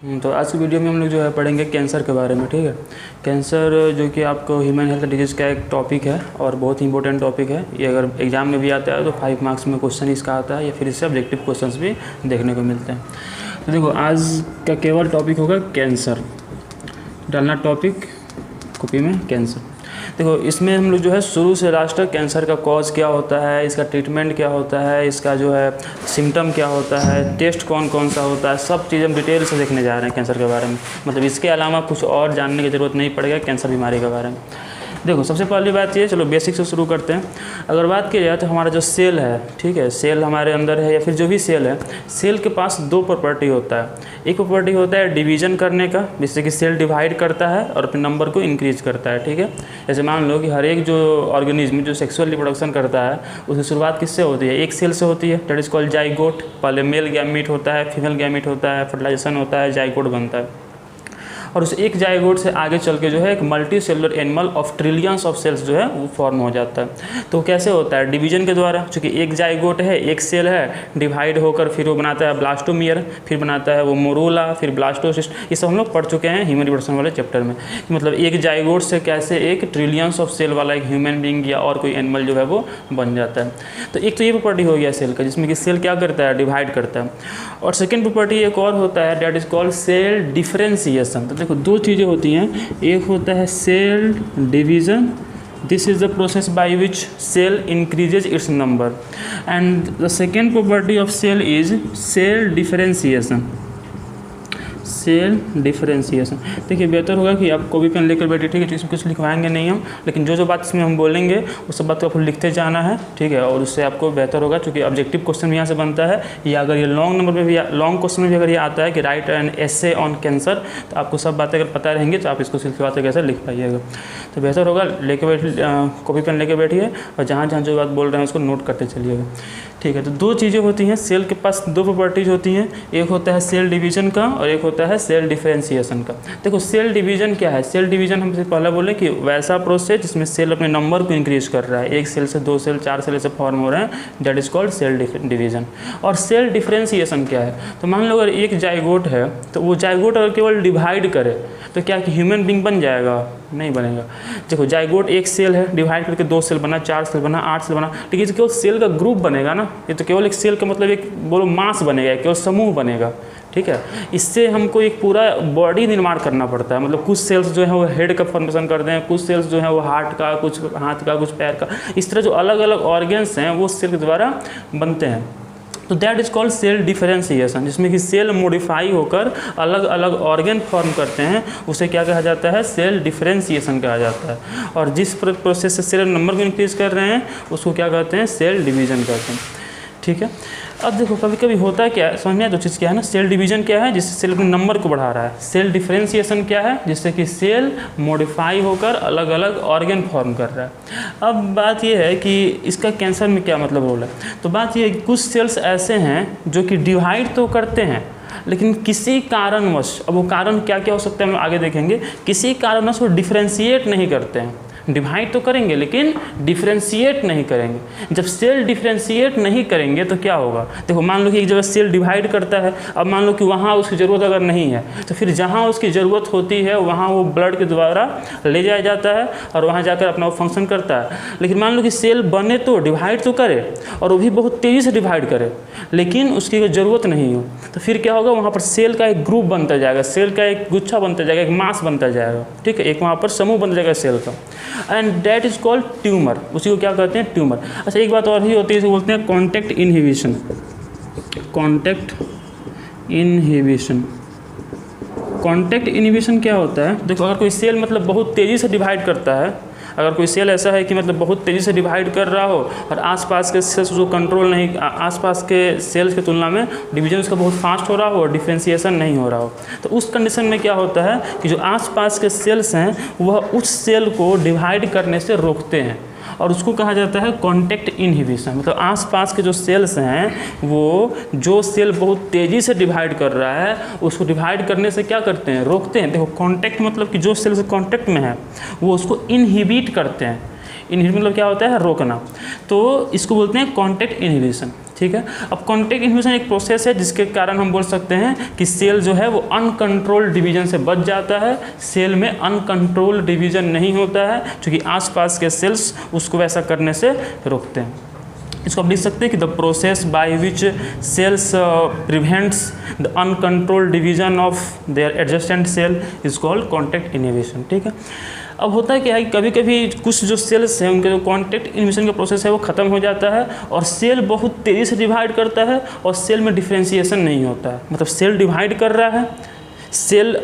तो आज की वीडियो में हम लोग जो है पढ़ेंगे कैंसर के बारे में। ठीक है, कैंसर जो कि आपको ह्यूमन हेल्थ डिजीज़ का एक टॉपिक है और बहुत ही इंपॉर्टेंट टॉपिक है। ये अगर एग्जाम में भी आता है तो 5 मार्क्स में क्वेश्चन इसका आता है या फिर इससे ऑब्जेक्टिव क्वेश्चंस भी देखने को मिलते हैं। तो देखो, आज का केवल टॉपिक होगा कैंसर। डालना टॉपिक कॉपी में कैंसर। देखो, इसमें हम लोग जो है शुरू से लास्ट तक कैंसर का कॉज क्या होता है, इसका ट्रीटमेंट क्या होता है, इसका जो है सिम्टम क्या होता है, टेस्ट कौन कौन सा होता है, सब चीज़ हम डिटेल से देखने जा रहे हैं कैंसर के बारे में। मतलब इसके अलावा कुछ और जानने की ज़रूरत नहीं पड़ेगा कैंसर बीमारी के बारे में। देखो, सबसे पहली बात ये, चलो बेसिक से शुरू करते हैं। अगर बात की जाए तो हमारा जो सेल है, ठीक है, सेल हमारे अंदर है या फिर जो भी सेल है, सेल के पास दो प्रॉपर्टी होता है। एक प्रॉपर्टी होता है डिवीज़न करने का, जिससे कि सेल डिवाइड करता है और अपने नंबर को इंक्रीज करता है। ठीक है, जैसे मान लो कि हर एक जो ऑर्गेनिज्म जो सेक्सुअल रिप्रोडक्शन करता है उसकी शुरुआत किससे होती है? एक सेल से होती है, दैट इज कॉल्ड जाइगोट। पहले मेल गैमीट होता है, फीमेल गैमीट होता है, फर्टिलाइजेशन होता है, जाइगोट बनता है और उस एक जाइगोट से आगे चल के जो है एक multicellular animal of trillions of cells जो है वो फॉर्म हो जाता है। तो कैसे होता है? डिवीजन के द्वारा। चूँकि एक जाइगोट है, एक सेल है, डिवाइड होकर फिर वो बनाता है ब्लास्टोमियर, फिर बनाता है वो मोरूला, फिर ब्लास्टोसिस्ट। ये सब हम लोग पढ़ चुके हैं ह्यूमन रिप्रोडक्शन वाले चैप्टर में। मतलब एक जाइगोट से कैसे एक ट्रिलियंस ऑफ सेल वाला एक ह्यूमन बींग या और कोई एनिमल जो है वो बन जाता है। तो एक तो ये प्रॉपर्टी हो गया सेल का, जिसमें कि सेल क्या करता है? डिवाइड करता है। और सेकेंड प्रॉपर्टी एक और होता है, that is called cell differentiation. तो देखो, दो चीज़ें होती हैं। एक होता है cell division, this is the process by which cell increases its number, and the second property of cell is cell differentiation. Cell differentiation. देखिए, बेहतर होगा कि आप कॉपी पेन लेकर बैठे, ठीक है, इसमें कुछ लिखवाएंगे नहीं हम, लेकिन जो जो बात इसमें हम बोलेंगे उस सब बात को आपको लिखते जाना है। ठीक है, और उससे आपको बेहतर होगा, क्योंकि ऑब्जेक्टिव क्वेश्चन यहाँ से बनता है, या अगर ये लॉन्ग नंबर में भी, लॉन्ग क्वेश्चन में भी अगर ये आता है कि right an essay on cancer, तो आपको सब बातें अगर पता रहेंगी तो आप इसको सिलसिलाते कैसे लिख पाइएगा। तो बेहतर होगा लेके बैठ, कॉपी पेन लेके बैठिए और जहाँ जहाँ जो बात बोल रहे हैं उसको नोट करते चलिएगा। ठीक है, तो दो चीज़ें होती हैं सेल के पास, दो प्रॉपर्टीज होती हैं। एक होता है सेल डिवीजन का और एक होता है सेल डिफरेंशिएशन का। देखो, सेल डिवीजन क्या है? सेल डिवीजन हमसे पहले बोले कि वैसा प्रोसेस जिसमें सेल अपने नंबर को इंक्रीज कर रहा है, एक सेल से दो सेल, चार सेल से फॉर्म हो रहे हैं, that is called cell division. और सेल डिफरेंशिएशन क्या है? तो मान लो अगर एक जाइगोट है तो वो जाइगोट अगर केवल डिवाइड करे तो क्या कि ह्यूमन बींग बन जाएगा? नहीं बनेगा। देखो, जाइगोट एक सेल है, डिवाइड करके दो सेल बना, चार सेल बना, 8 सेल बना, लेकिन ये तो केवल सेल का ग्रुप बनेगा ना। ये तो केवल एक सेल का मतलब एक बोलो मास बनेगा, केवल समूह बनेगा। ठीक है, इससे हमको एक पूरा बॉडी निर्माण करना पड़ता है। मतलब कुछ सेल्स जो है वो हेड का फॉर्मेशन करते हैं, कुछ सेल्स जो है वो हार्ट का, कुछ हाथ का, कुछ पैर का, इस तरह जो अलग अलग ऑर्गन्स हैं वो सेल के द्वारा बनते हैं। तो that is called cell differentiation, जिसमें कि सेल मॉडिफाई होकर अलग अलग ऑर्गन फॉर्म करते हैं, उसे क्या कहा जाता है? सेल डिफरेंशिएशन कहा जाता है। और जिस प्रोसेस से सेल नंबर को इंक्रीज कर रहे हैं उसको क्या कहते हैं? सेल डिवीजन कहते हैं। ठीक है, अब देखो, कभी कभी होता है क्या, समझ में आया? दो चीज़ क्या है ना, सेल डिवीजन क्या है? जिससे सेल अपने नंबर को बढ़ा रहा है। सेल डिफरेंशिएशन क्या है? जिससे कि सेल मॉडिफाई होकर अलग अलग ऑर्गन फॉर्म कर रहा है। अब बात यह है कि इसका कैंसर में क्या मतलब रोल है। तो बात यह है कि कुछ सेल्स ऐसे हैं जो कि डिवाइड तो करते हैं, लेकिन किसी कारणवश, अब वो कारण क्या क्या हो सकता है हम आगे देखेंगे, किसी कारणवश वो डिफरेंशिएट नहीं करते हैं। डिवाइड तो करेंगे लेकिन डिफरेंशिएट नहीं करेंगे। जब सेल डिफरेंशिएट नहीं करेंगे तो क्या होगा? देखो, मान लो कि एक जगह सेल डिवाइड करता है, अब मान लो कि वहाँ उसकी ज़रूरत अगर नहीं है तो फिर जहाँ उसकी ज़रूरत होती है वहाँ वो ब्लड के द्वारा ले जाया जाता है और वहाँ जाकर अपना वो फंक्शन करता है। लेकिन मान लो कि सेल बने तो डिवाइड तो करे और वो भी बहुत तेज़ी से डिवाइड करे, लेकिन उसकी ज़रूरत नहीं हो, तो फिर क्या होगा? वहाँ पर सेल का एक ग्रुप बनता जाएगा, सेल का एक गुच्छा बनता जाएगा, एक मास बनता जाएगा। ठीक है, एक वहाँ पर समूह बन जाएगा सेल का, and that is called tumour. उसी को क्या कहते हैं? ट्यूमर। अच्छा, एक बात और ही होती है, इसे बोलते हैं contact inhibition. Contact inhibition. Contact inhibition क्या होता है? देखो, अगर कोई सेल मतलब बहुत तेज़ी से डिवाइड करता है, अगर कोई सेल ऐसा है कि मतलब बहुत तेज़ी से डिवाइड कर रहा हो और आसपास के सेल्स उसको कंट्रोल नहीं, आसपास के सेल्स की तुलना में डिवीजन उसका बहुत फास्ट हो रहा हो और डिफरेंशिएशन नहीं हो रहा हो, तो उस कंडीशन में क्या होता है कि जो आसपास के सेल्स हैं वह उस सेल को डिवाइड करने से रोकते हैं और उसको कहा जाता है कॉन्टैक्ट इनहिबिशन। मतलब आसपास के जो सेल्स हैं वो जो सेल बहुत तेज़ी से डिवाइड कर रहा है उसको डिवाइड करने से क्या करते हैं? रोकते हैं। देखो, कॉन्टैक्ट मतलब कि जो सेल से कॉन्टैक्ट में है वो उसको इनहिबिट करते हैं। इनहिबिट मतलब क्या होता है? रोकना। तो इसको बोलते हैं कॉन्टैक्ट इनहिबिशन। ठीक है। अब कॉन्टैक्ट इनहिबिशन एक प्रोसेस है जिसके कारण हम बोल सकते हैं कि सेल जो है वो अनकंट्रोल्ड डिवीजन से बच जाता है। सेल में अनकंट्रोल्ड डिवीजन नहीं होता है क्योंकि आसपास के सेल्स उसको वैसा करने से रोकते हैं। इसको आप लिख सकते हैं कि the process by which cells prevents the uncontrolled division of their adjacent cell is called contact inhibition, ठीक है। अब होता है क्या है कि कभी कभी कुछ जो सेल्स हैं उनके जो कॉन्टैक्ट इनहिबिशन का प्रोसेस है वो ख़त्म हो जाता है और सेल बहुत तेज़ी से डिवाइड करता है और सेल में डिफ्रेंशिएशन नहीं होता है। मतलब सेल डिवाइड कर रहा है, सेल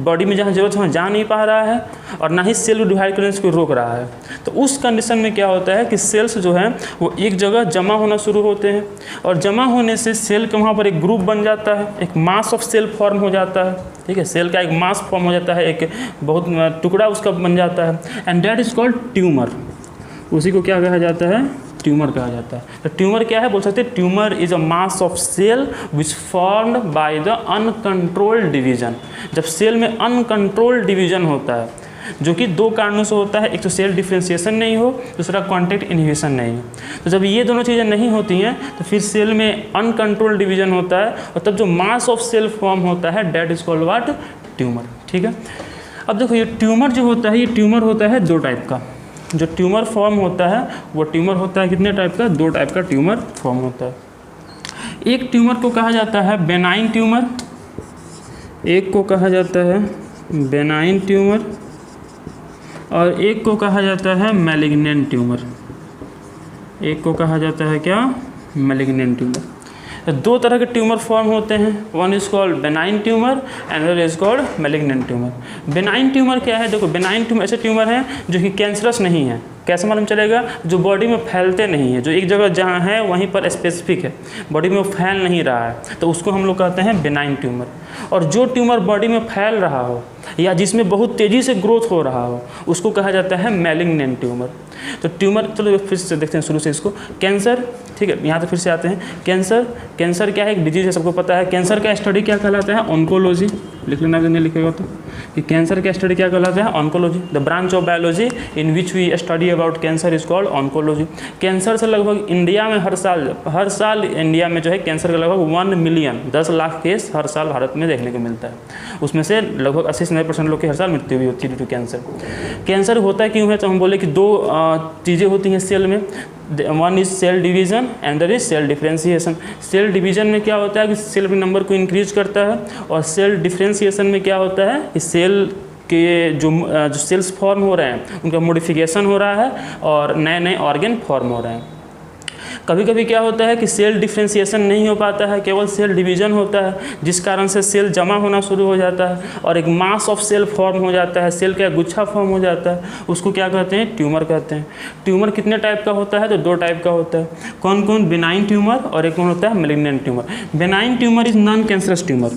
बॉडी में जहाँ जरूरत है वहाँ जा नहीं पा रहा है और ना ही सेल को डिवाइड करने से कोई रोक रहा है। तो उस कंडीशन में क्या होता है कि सेल्स जो हैं वो एक जगह जमा होना शुरू होते हैं और जमा होने से सेल के वहाँ पर एक ग्रुप बन जाता है, एक मास ऑफ सेल फॉर्म हो जाता है, ठीक है। सेल का एक मास फॉर्म हो जाता है, एक बहुत टुकड़ा उसका बन जाता है and that is called tumour. उसी को क्या कहा जाता है? ट्यूमर कहा जाता है। तो ट्यूमर क्या है बोल सकते हैं? Tumour is a mass of cell which formed by the uncontrolled division. जब सेल में अनकंट्रोल्ड डिवीजन होता है जो कि दो कारणों से होता है, एक तो सेल डिफ्रेंशिएशन नहीं हो, दूसरा कॉन्टैक्ट इनहिबिशन नहीं हो। तो जब ये दोनों चीज़ें नहीं होती हैं तो फिर सेल में अनकंट्रोल्ड डिवीजन होता है और तब जो मास ऑफ सेल फॉर्म होता है that is called what? Tumour, ठीक है। अब देखो ये ट्यूमर जो होता है, ये ट्यूमर होता है दो टाइप का। जो ट्यूमर फॉर्म होता है वो ट्यूमर होता है कितने टाइप का? दो टाइप का ट्यूमर फॉर्म होता है। एक ट्यूमर को कहा जाता है बेनाइन ट्यूमर, एक को कहा जाता है बेनाइन ट्यूमर और एक को कहा जाता है मैलिग्नेंट ट्यूमर। एक को कहा जाता है क्या? Malignant tumour. तो दो तरह के ट्यूमर फॉर्म होते हैं, one is called benign tumour and other is called malignant tumour. Benign tumour क्या है? देखो बेनाइन ट्यूमर ऐसे ट्यूमर हैं जो कि कैंसरस नहीं है। कैसे मालूम चलेगा? जो बॉडी में फैलते नहीं है, जो एक जगह जहाँ है वहीं पर स्पेसिफिक है, बॉडी में वो फैल नहीं रहा है, तो उसको हम लोग कहते हैं बेनाइन ट्यूमर। और जो ट्यूमर बॉडी में फैल रहा हो या जिसमें बहुत तेज़ी से ग्रोथ हो रहा हो उसको कहा जाता है मैलिग्नेंट ट्यूमर। तो ट्यूमर, चलो फिर से देखते हैं शुरू से इसको। कैंसर, ठीक है, यहाँ तो फिर से आते हैं। कैंसर क्या है? एक डिजीज है, सबको पता है। कैंसर का स्टडी क्या कहलाता है? ऑन्कोलॉजी। लिख लेना अगर नहीं लिखेगा तो, कि कैंसर का स्टडी क्या कहलाता है? Oncology. The branch of biology in which we study about cancer is called oncology. Cancer से लगभग इंडिया में हर साल इंडिया में जो है कैंसर का लगभग 1 मिलियन 10 लाख केस हर साल भारत में देखने को मिलता है। उसमें से लगभग 80 से 90% लोग की हर साल मृत्यु भी होती है ड्यू टू कैंसर। कैंसर होता क्यों है? तो हम बोले कि दो चीज़ें होती हैं सेल में, one is cell division and other is cell differentiation. Cell division में क्या होता है कि सेल के नंबर को इंक्रीज करता है और सेल डिफ्रेंशिएशन में क्या होता है कि सेल के जो सेल्स फॉर्म हो रहे हैं उनका मॉडिफिकेशन हो रहा है और नए नए ऑर्गन फॉर्म हो रहे हैं। कभी कभी क्या होता है कि सेल डिफ्रेंशिएशन नहीं हो पाता है, केवल सेल डिवीज़न होता है जिस कारण से सेल जमा होना शुरू हो जाता है और एक मास ऑफ सेल फॉर्म हो जाता है, सेल का गुच्छा फॉर्म हो जाता है। उसको क्या कहते हैं? ट्यूमर कहते हैं। ट्यूमर कितने टाइप का होता है? तो दो टाइप का होता है। कौन कौन? बेनाइन ट्यूमर और एक कौन होता है? Malignant tumour. Benign tumour is non cancerous tumour.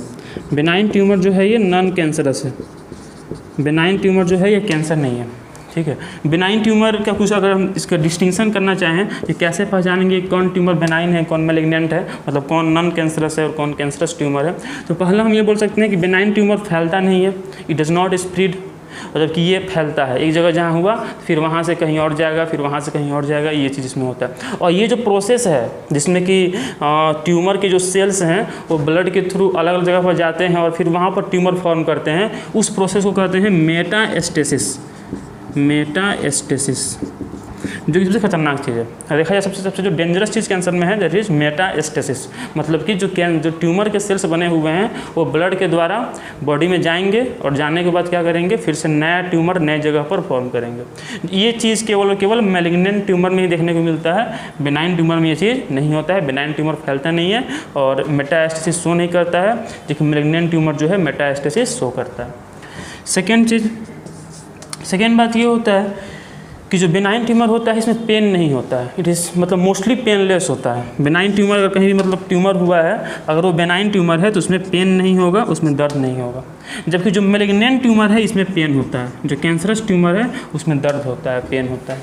Benign tumour जो है ये नॉन कैंसरस है। बेनाइन ट्यूमर जो है ये कैंसर नहीं है, ठीक है। बेनाइन ट्यूमर का कुछ अगर हम इसका डिस्टिंक्शन करना चाहें कि कैसे पहचानेंगे कौन ट्यूमर बेनाइन है कौन मैलिग्नेंट है, मतलब कौन नॉन कैंसरस है और कौन कैंसरस ट्यूमर है, तो पहला हम ये बोल सकते हैं कि बेनाइन ट्यूमर फैलता नहीं है, इट डज़ नॉट स्प्रेड। और जबकि ये फैलता है, एक जगह जहाँ हुआ फिर वहाँ से कहीं और जाएगा, फिर वहाँ से कहीं और जाएगा, ये चीज़ इसमें होता है। और ये जो प्रोसेस है जिसमें कि ट्यूमर के जो सेल्स हैं वो ब्लड के थ्रू अलग अलग जगह पर जाते हैं और फिर वहाँ पर ट्यूमर फॉर्म करते हैं, उस प्रोसेस को कहते हैं मेटास्टेसिस। मेटास्टेसिस जो सबसे खतरनाक चीज़ है, देखा जाए सबसे जो डेंजरस चीज़ कैंसर में है दैट इज़ मेटास्टेसिस। मतलब कि जो ट्यूमर के सेल्स बने हुए हैं वो ब्लड के द्वारा बॉडी में जाएंगे और जाने के बाद क्या करेंगे, फिर से नया ट्यूमर नए जगह पर फॉर्म करेंगे। ये चीज़ केवल मैलिग्नेंट ट्यूमर में ही देखने को मिलता है, बेनाइन ट्यूमर में ये चीज़ नहीं होता है। बेनाइन ट्यूमर फैलता नहीं है और मेटास्टेसिस शो नहीं करता है, लेकिन मैलिग्नेंट ट्यूमर जो है मेटास्टेसिस शो करता है। सेकेंड बात ये होता है कि जो बेनाइन ट्यूमर होता है इसमें पेन नहीं होता है, इट इज़ मतलब मोस्टली पेनलेस होता है। बेनाइन ट्यूमर अगर कहीं भी मतलब ट्यूमर हुआ है, अगर वो बेनाइन ट्यूमर है तो उसमें पेन नहीं होगा, उसमें दर्द नहीं होगा। जबकि जो मैलिग्नेंट ट्यूमर है इसमें पेन होता है, जो कैंसरस ट्यूमर है उसमें दर्द होता है, पेन होता है।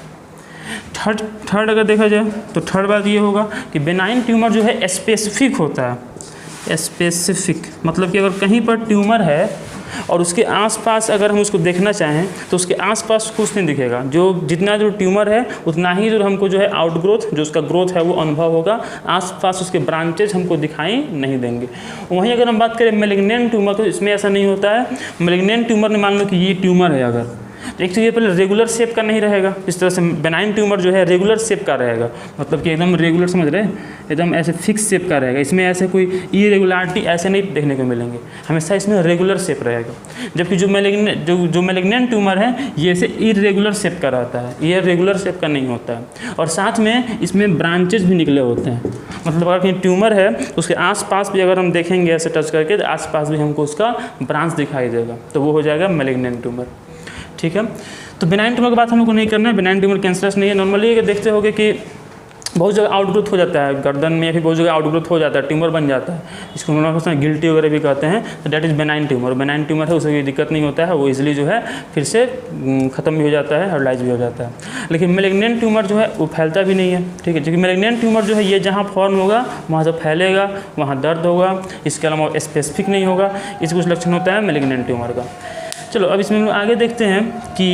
थर्ड अगर देखा जाए तो थर्ड बात ये होगा कि बेनाइन ट्यूमर जो है स्पेसिफिक होता है। स्पेसिफिक मतलब कि अगर कहीं पर ट्यूमर है और उसके आसपास अगर हम उसको देखना चाहें तो उसके आसपास कुछ नहीं दिखेगा, जितना जो ट्यूमर है उतना ही जो हमको जो है आउटग्रोथ, जो उसका ग्रोथ है वो अनुभव होगा, आसपास उसके ब्रांचेज हमको दिखाई नहीं देंगे। वहीं अगर हम बात करें मैलिग्नेंट ट्यूमर, तो इसमें ऐसा नहीं होता है। मैलिग्नेंट ट्यूमर में मान लो कि ये ट्यूमर है अगर, तो एक तो ये पहले रेगुलर शेप का नहीं रहेगा, इस तरह से बेनाइन ट्यूमर जो है रेगुलर शेप का रहेगा, मतलब कि एकदम रेगुलर, समझ रहे हैं, एकदम ऐसे फिक्स शेप का रहेगा। इसमें ऐसे कोई इरेगुलरिटी ऐसे नहीं देखने को मिलेंगे, हमेशा इसमें रेगुलर शेप रहेगा। जबकि जो मैलिग्नेंट ट्यूमर है ये ऐसे इरेगुलर शेप का रहता है, ये रेगुलर शेप का नहीं होता है। और साथ में इसमें ब्रांचेज भी निकले होते हैं, मतलब अगर कहीं ट्यूमर है तो उसके आसपास भी अगर हम देखेंगे ऐसे टच करके, तो आसपास भी हमको उसका ब्रांच दिखाई देगा, तो वो हो जाएगा मैलिग्नेंट ट्यूमर। ठीक है, तो बेनाइन ट्यूमर की बात हम लोग को नहीं करना है, बेनाइन ट्यूमर कैंसरस नहीं है। नॉर्मली अगर देखते होगे कि बहुत जगह आउटग्रोथ हो जाता है गर्दन में, या फिर बहुत जगह आउटग्रोथ हो जाता है, ट्यूमर बन जाता है, इसको हम लोग गिल्टी वगैरह भी कहते हैं, तो that is benign tumour. Benign tumour है, उससे कोई दिक्कत नहीं होता है, वो इजीली जो है फिर से ख़त्म भी हो जाता है, हेरलाइज भी हो जाता है। लेकिन मैलिग्नेंट ट्यूमर जो है वो फैलता भी नहीं है, ठीक है, क्योंकि मैलिग्नेंट ट्यूमर जो है ये जहाँ फॉर्म होगा वहाँ से फैलेगा, वहाँ दर्द होगा, इसके अलावा स्पेसिफिक नहीं होगा। इस कुछ लक्षण होता है मैलिग्नेंट ट्यूमर का। चलो अब इसमें हम आगे देखते हैं कि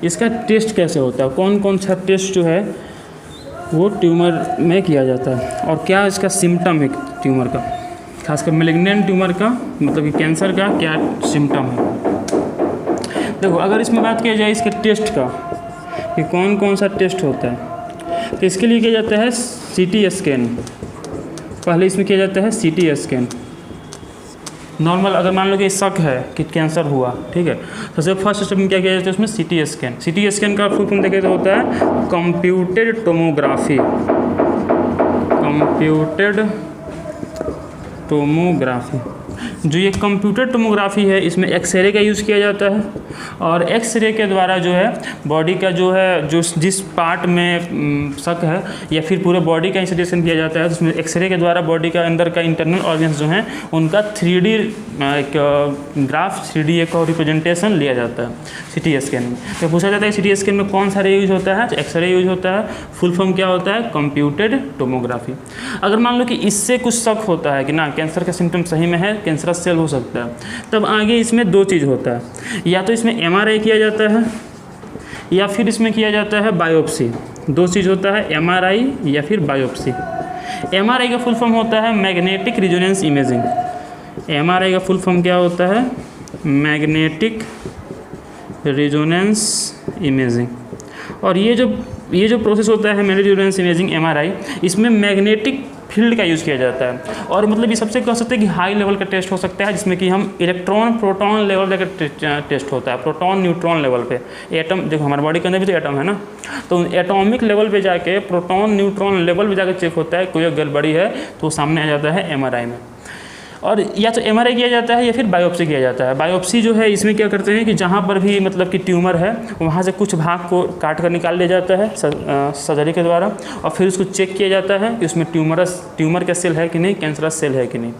इसका टेस्ट कैसे होता है, कौन कौन सा टेस्ट जो है वो ट्यूमर में किया जाता है, और क्या इसका सिम्टम है ट्यूमर का, खासकर मैलिग्नेंट ट्यूमर का, मतलब कि कैंसर का क्या सिम्टम है। देखो अगर इसमें बात किया जाए इसके टेस्ट का कि कौन कौन सा टेस्ट होता है, तो इसके लिए किया जाता है CT स्कैन। पहले इसमें किया जाता है CT स्कैन नॉर्मल। अगर मान लो कि शक है कि कैंसर हुआ, ठीक है, तो सबसे फर्स्ट स्टेप में क्या किया जाता है उसमें CT स्कैन। CT स्कैन का फुल फॉर्म देखें तो होता है कंप्यूटेड टोमोग्राफी। कंप्यूटेड टोमोग्राफी, जो ये कंप्यूटर टोमोग्राफी है इसमें एक्सरे का यूज़ किया जाता है, और एक्सरे के द्वारा जो है बॉडी का जो है जिस पार्ट में शक है या फिर पूरे बॉडी का इंस्टिट्यूशन किया जाता है, तो उसमें एक्सरे के द्वारा बॉडी का अंदर का इंटरनल ऑर्गन्स जो हैं उनका 3D एक ग्राफ 3D एक रिप्रेजेंटेशन लिया जाता है CT स्कैन में। तो पूछा जाता है CT स्कैन में कौन सा रे यूज होता है, तो एक्सरे यूज होता है। फुल फॉर्म क्या होता है, कंप्यूटेड टोमोग्राफी। अगर मान लो कि इससे कुछ शक होता है कि ना कैंसर का सिम्टम सही में है, कैंसरस सेल हो सकता है, तब आगे इसमें दो चीज़ होता है, या तो इसमें MRI किया जाता है या फिर इसमें किया जाता है बायोप्सी। दो चीज़ होता है, MRI या फिर बायोप्सी। MRI का फुल फॉर्म होता है मैग्नेटिक रिजोनेंस इमेजिंग। MRI का फुल फॉर्म क्या होता है, मैग्नेटिक रिजोनेंस इमेजिंग। और ये जो प्रोसेस होता है मैग्नेटिक रिजोनेंस इमेजिंग MRI, इसमें मैग्नेटिक फील्ड का यूज़ किया जाता है। और मतलब ये सबसे कह सकते हैं कि हाई लेवल का टेस्ट हो सकता है, जिसमें कि हम इलेक्ट्रॉन प्रोटॉन लेवल का टेस्ट होता है, प्रोटॉन न्यूट्रॉन लेवल पे। एटम देखो हमारे बॉडी के अंदर भी तो एटम है ना, तो एटॉमिक लेवल पे जाके प्रोटॉन न्यूट्रॉन लेवल पे जाकर चेक होता है, कोई गड़बड़ी है तो सामने आ जाता है MRI में। और या तो MRI किया जाता है या फिर बायोप्सी किया जाता है। बायोप्सी जो है इसमें क्या करते हैं कि जहाँ पर भी मतलब कि ट्यूमर है वहाँ से कुछ भाग को काट कर निकाल लिया जाता है सर्जरी के द्वारा, और फिर उसको चेक किया जाता है कि उसमें ट्यूमर का सेल है कि नहीं, कैंसरस सेल है कि नहीं।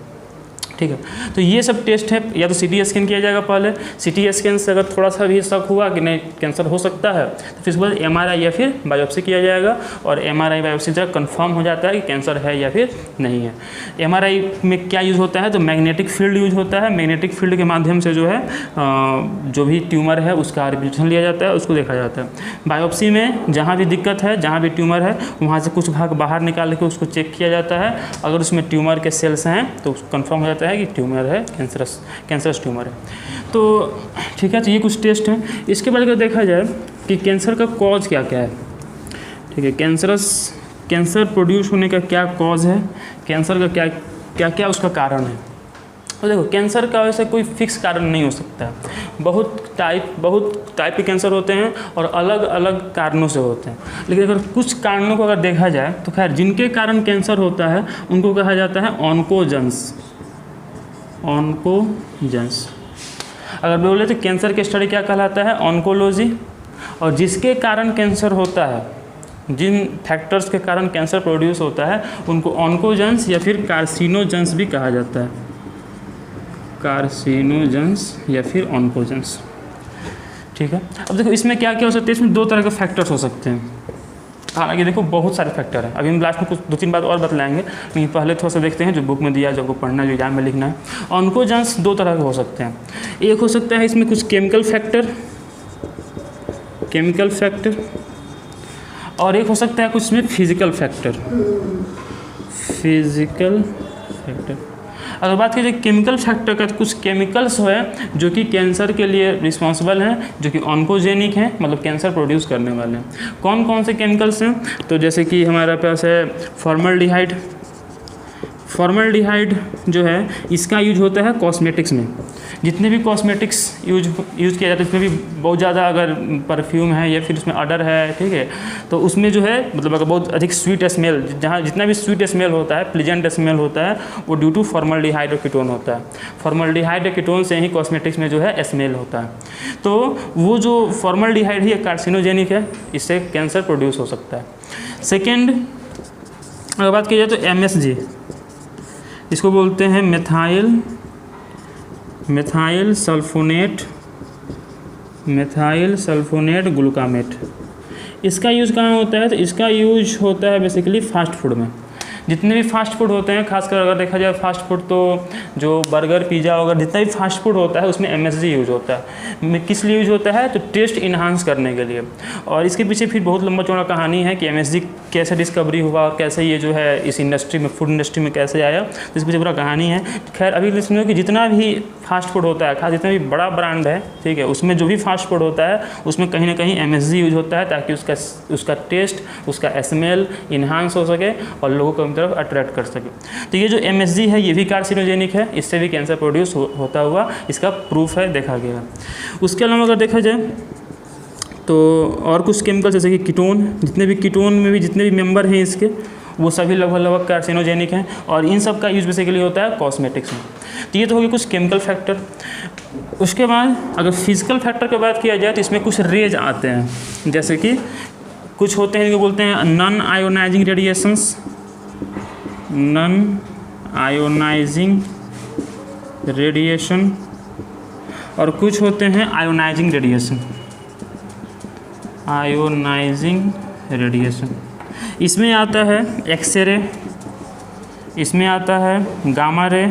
ठीक है, तो ये सब टेस्ट है। या तो CT स्कैन किया जाएगा पहले, CT स्कैन से अगर थोड़ा सा भी शक हुआ कि नहीं कैंसर हो सकता है तो फिर उसके बाद MRI या फिर बायोप्सी किया जाएगा, और MRI बायोप्सी से कंफर्म हो जाता है कि कैंसर है या फिर नहीं है। MRI में क्या यूज़ होता है, तो मैग्नेटिक फील्ड यूज होता है। मैग्नेटिक फील्ड के माध्यम से जो है जो भी ट्यूमर है उसका रिप्रेजेंटेशन लिया जाता है, उसको देखा जाता है। बायोप्सी में जहाँ भी दिक्कत है, जहाँ भी ट्यूमर है वहाँ से कुछ भाग बाहर निकाल के उसको चेक किया जाता है। अगर उसमें ट्यूमर के सेल्स हैं तो कंफर्म हो जाता है कि ट्यूमर है, कैंसरस ट्यूमर है। तो ठीक है, तो ये कुछ टेस्ट हैं। इसके बाद अगर देखा जाए कि कैंसर का कॉज क्या क्या है, ठीक है, कैंसर प्रोड्यूस होने का क्या कॉज है, कैंसर का क्या उसका कारण है। तो देखो कैंसर का वैसे कोई फिक्स कारण नहीं हो सकता है, बहुत टाइप के कैंसर होते हैं और अलग अलग कारणों से होते हैं। लेकिन अगर कुछ कारणों को अगर देखा जाए तो खैर जिनके कारण कैंसर होता है उनको कहा जाता है ऑन्कोजेंस। अगर बोले तो कैंसर की स्टडी क्या कहलाता है, ऑन्कोलॉजी। और जिसके कारण कैंसर होता है, जिन फैक्टर्स के कारण कैंसर प्रोड्यूस होता है उनको ऑन्कोजेंस या फिर कार्सिनोजेंस भी कहा जाता है, कार्सिनोजेंस या फिर ऑन्कोजेंस। ठीक है, अब देखो इसमें क्या क्या हो सकते हैं, इसमें दो तरह के फैक्टर्स हो सकते हैं। हालांकि देखो बहुत सारे फैक्टर हैं, अभी हम लास्ट में कुछ 2-3 बात और बतलाएंगे, लेकिन पहले थोड़ा सा देखते हैं जो बुक में दिया है, जो आपको पढ़ना है, जो एग्जाम में लिखना है। ऑन्कोजेंस 2 तरह के हो सकते हैं। एक हो सकता है इसमें कुछ केमिकल फैक्टर, और एक हो सकता है कुछ इसमें फिजिकल फैक्टर। अगर बात की जाए केमिकल फैक्टर का, तो कुछ केमिकल्स है जो कि कैंसर के लिए रिस्पॉन्सिबल हैं, जो कि ऑन्कोजेनिक हैं, मतलब कैंसर प्रोड्यूस करने वाले हैं। कौन कौन से केमिकल्स हैं? तो जैसे कि हमारे पास है फॉर्मल्डिहाइड जो है, इसका यूज होता है कॉस्मेटिक्स में। जितने भी कॉस्मेटिक्स यूज किया जाता है, इसमें भी बहुत ज़्यादा अगर परफ्यूम है या फिर उसमें अडर है, ठीक है, तो उसमें जो है मतलब अगर बहुत अधिक स्वीट स्मेल, जहाँ जितना भी स्वीट स्मेल होता है, प्लीजेंट स्मेल होता है, वो ड्यू टू फॉर्मल्डिहाइड और कीटोन होता है। फॉर्मल्डिहाइड और कीटोन से ही कॉस्मेटिक्स में जो है स्मेल होता है। तो वो जो फॉर्मल्डिहाइड है कार्सिनोजेनिक है, इससे कैंसर प्रोड्यूस हो सकता है। सेकेंड अगर बात की जाए तो MSG, इसको बोलते हैं मेथाइल सल्फोनेट ग्लूकामेट। इसका यूज़ कहाँ होता है? तो इसका यूज होता है बेसिकली फास्ट फूड में। जितने भी फास्ट फूड होते हैं, खासकर अगर देखा जाए फास्ट फूड, तो जो बर्गर, पिज़्ज़ा वगैरह जितना भी फास्ट फूड होता है उसमें MSG यूज होता है। किस लिए यूज होता है? तो टेस्ट इन्हांस करने के लिए। और इसके पीछे फिर बहुत लंबा चौड़ा कहानी है कि MSG कैसे डिस्कवरी हुआ, कैसे ये जो है इस इंडस्ट्री में, फूड इंडस्ट्री में कैसे आया, तो इसके पीछे पूरा कहानी है। खैर अभी समझो कि जितना भी फास्ट फूड होता है, खास जितना भी बड़ा ब्रांड है, ठीक है, उसमें जो भी फास्ट फूड होता है उसमें कहीं ना कहीं MSG यूज होता है, ताकि उसका टेस्ट, उसका स्मेल इन्हांस हो सके और लोगों को तरफ अट्रैक्ट कर सके। तो ये जो MSG है, ये भी कार्सिनोजेनिक है, इससे भी कैंसर प्रोड्यूस होता हुआ इसका प्रूफ है, देखा गया। उसके अलावा अगर देखा जाए तो और कुछ केमिकल जैसे कि कीटोन, कीटोन में भी जितने भी मेंबर हैं इसके, वो सभी लगभग कार्सिनोजेनिक हैं, और इन सब का यूज बेसिकली होता है कॉस्मेटिक्स में। तो ये तो हो गया कुछ केमिकल फैक्टर। उसके बाद अगर फिजिकल फैक्टर की बात किया जाए तो इसमें कुछ रेज आते हैं, जैसे कि कुछ होते हैं जो बोलते हैं नॉन आयोनाइजिंग रेडिएशन, और कुछ होते हैं आयोनाइजिंग रेडिएशन। इसमें आता है एक्सरे, इसमें आता है गामा रे,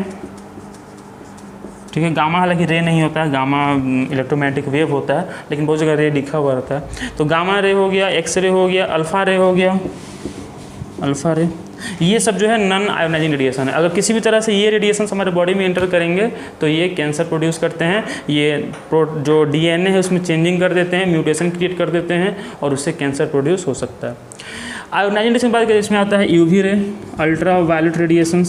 ठीक है। गामा हालांकि रे नहीं होता है, गामा इलेक्ट्रोमैग्नेटिक वेव होता है, लेकिन बहुत जगह रे लिखा हुआ रहता है। तो गामा रे हो गया, एक्सरे हो गया, अल्फ़ा रे हो गया, ये सब जो है नॉन आयोनाइजिंग रेडिएशन है। अगर किसी भी तरह से ये रेडिएशन हमारे बॉडी में एंटर करेंगे तो ये कैंसर प्रोड्यूस करते हैं। ये जो DNA है उसमें चेंजिंग कर देते हैं, म्यूटेशन क्रिएट कर देते हैं, और उससे कैंसर प्रोड्यूस हो सकता है। आयोनाइजिंग रेडिएशन बात करें, इसमें आता है UV रे, अल्ट्रा वायलेट रेडिएशन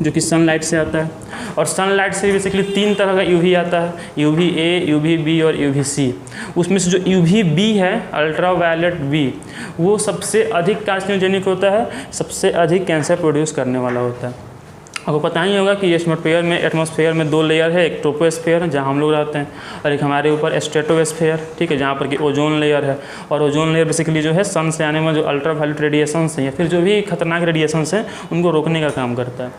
जो कि सनलाइट से आता है। और सनलाइट से बेसिकली 3 तरह का UV आता है, UVA, UVB और UVC। उसमें से जो UVB है, अल्ट्रा वायलेट B, वो सबसे अधिक कार्सिनोजेनिक होता है, सबसे अधिक कैंसर प्रोड्यूस करने वाला होता है। आपको पता ही होगा कि एटमॉस्फेयर में 2 लेयर है, एक ट्रोपोस्फेयर जहाँ हम लोग रहते हैं, और एक हमारे ऊपर स्ट्रेटोस्फेयर, ठीक है, जहाँ पर कि ओजोन लेयर है। और ओजोन लेयर बेसिकली जो है सन से आने में जो अल्ट्रा वायलेट रेडिएशंस हैं या फिर जो भी खतरनाक रेडिएशंस हैं उनको रोकने का काम करता है।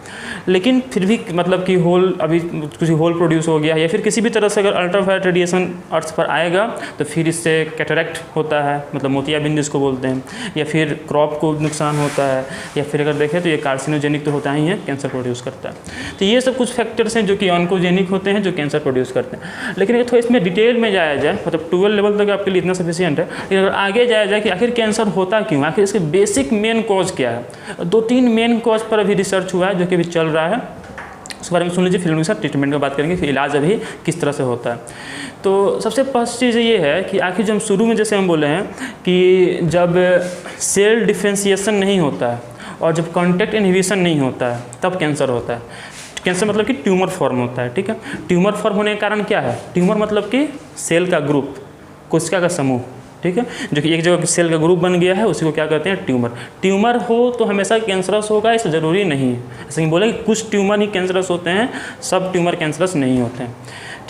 लेकिन फिर भी मतलब कि अभी कुछ होल प्रोड्यूस हो गया, या फिर किसी भी तरह से अगर अल्ट्रा वायलेट रेडिएशन अर्थ पर आएगा तो फिर इससे कैटरैक्ट होता है, मतलब मोतियाबिंद जिसको बोलते हैं, या फिर क्रॉप को नुकसान होता है, या फिर अगर देखें तो ये कार्सिनोजेनिक तो होता ही है, कैंसर प्रोड्यूस करता है। तो ये सब कुछ फैक्टर्स हैं जो कि ऑन्कोजेनिक होते हैं, जो कैंसर प्रोड्यूस करते हैं। लेकिन अगर थोड़ा इसमें डिटेल में जाया जाए, मतलब 12 लेवल तक आपके लिए इतना सफिशिएंट है, लेकिन अगर आगे जाया जाए कि आखिर कैंसर होता क्यों, आखिर इसके बेसिक मेन कॉज क्या है। 2-3 मेन कॉज पर अभी रिसर्च हुआ है जो कि अभी चल रहा है, उस बारे में सुन लीजिए। फिर उनके साथ ट्रीटमेंट की बात करेंगे, फिर इलाज अभी किस तरह से होता है। तो सबसे फर्स्ट चीज़ ये है कि आखिर जब शुरू में जैसे हम बोले हैं कि जब सेल डिफ्रेंशिएशन नहीं होता है और जब कॉन्टैक्ट इनहिबिशन नहीं होता है तब कैंसर होता है। कैंसर मतलब कि ट्यूमर फॉर्म होता है, ठीक है। ट्यूमर फॉर्म होने का कारण क्या है? ट्यूमर मतलब कि सेल का ग्रुप, कोशिका का समूह, ठीक है, जो कि एक जगह सेल का ग्रुप बन गया है, उसी को क्या कहते हैं? ट्यूमर हो तो हमेशा कैंसरस होगा, ऐसा ज़रूरी नहीं है। ऐसे ही बोले कि कुछ ट्यूमर ही कैंसरस होते हैं, सब ट्यूमर कैंसरस नहीं होते हैं,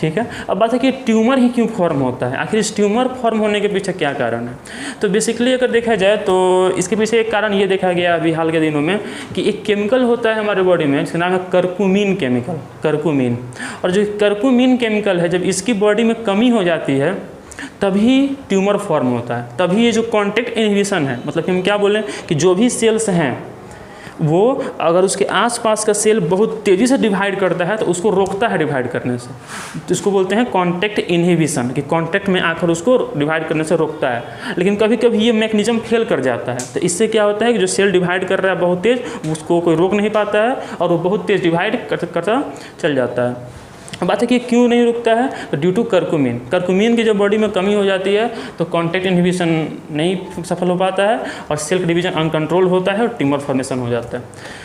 ठीक है। अब बात है कि ट्यूमर ही क्यों फॉर्म होता है, आखिर इस ट्यूमर फॉर्म होने के पीछे क्या कारण है। तो बेसिकली अगर देखा जाए तो इसके पीछे एक कारण ये देखा गया अभी हाल के दिनों में कि एक केमिकल होता है हमारे बॉडी में, जिसका नाम है करकुमिन। और जो करकुमिन केमिकल है, जब इसकी बॉडी में कमी हो जाती है तभी ट्यूमर फॉर्म होता है, तभी ये जो कॉन्टैक्ट इनहिबिशन है, मतलब कि हम क्या बोलें कि जो भी सेल्स हैं वो अगर उसके आसपास का सेल बहुत तेज़ी से डिवाइड करता है तो उसको रोकता है डिवाइड करने से, तो इसको बोलते हैं कॉन्टैक्ट इनहिबिशन, कि कॉन्टैक्ट में आकर उसको डिवाइड करने से रोकता है। लेकिन कभी कभी ये मैकेनिज्म फेल कर जाता है, तो इससे क्या होता है कि जो सेल डिवाइड कर रहा है बहुत तेज़, उसको कोई रोक नहीं पाता है और वो बहुत तेज़ डिवाइड करता चल जाता है। बात है कि क्यों नहीं रुकता है, तो ड्यू टू कर्कुमिन, कर्कुमिन की जब बॉडी में कमी हो जाती है तो कॉन्टैक्ट इनहिबिशन नहीं सफल हो पाता है और सेल डिवीजन अनकंट्रोल होता है और ट्यूमर फॉर्मेशन हो जाता है।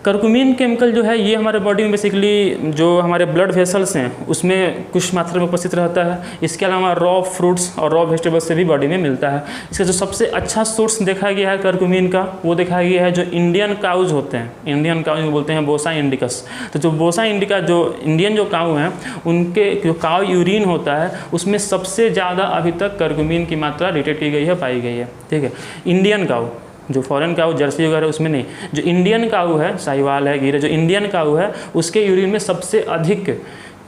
कर्कुमिन केमिकल जो है ये हमारे बॉडी में बेसिकली जो हमारे ब्लड वेसल्स हैं उसमें कुछ मात्रा में उपस्थित रहता है। इसके अलावा रॉ फ्रूट्स और रॉ वेजिटेबल्स से भी बॉडी में मिलता है। इसका जो सबसे अच्छा सोर्स देखा गया है कर्कुमिन का, वो देखा गया है जो इंडियन काउज होते हैं, इंडियन काउज बोलते हैं बोसा इंडिकस। तो जो बोसा इंडिका जो इंडियन जो काऊ हैं उनके जो काऊ यूरिन होता है उसमें सबसे ज़्यादा अभी तक कर्कुमिन की मात्रा डिटेक्ट की गई है, पाई गई है। ठीक है, इंडियन काऊ, जो फॉरेन काऊ जर्सी वगैरह उसमें नहीं, जो इंडियन काऊ है, साहिवाल है, गिर, जो इंडियन काऊ है उसके यूरिन में सबसे अधिक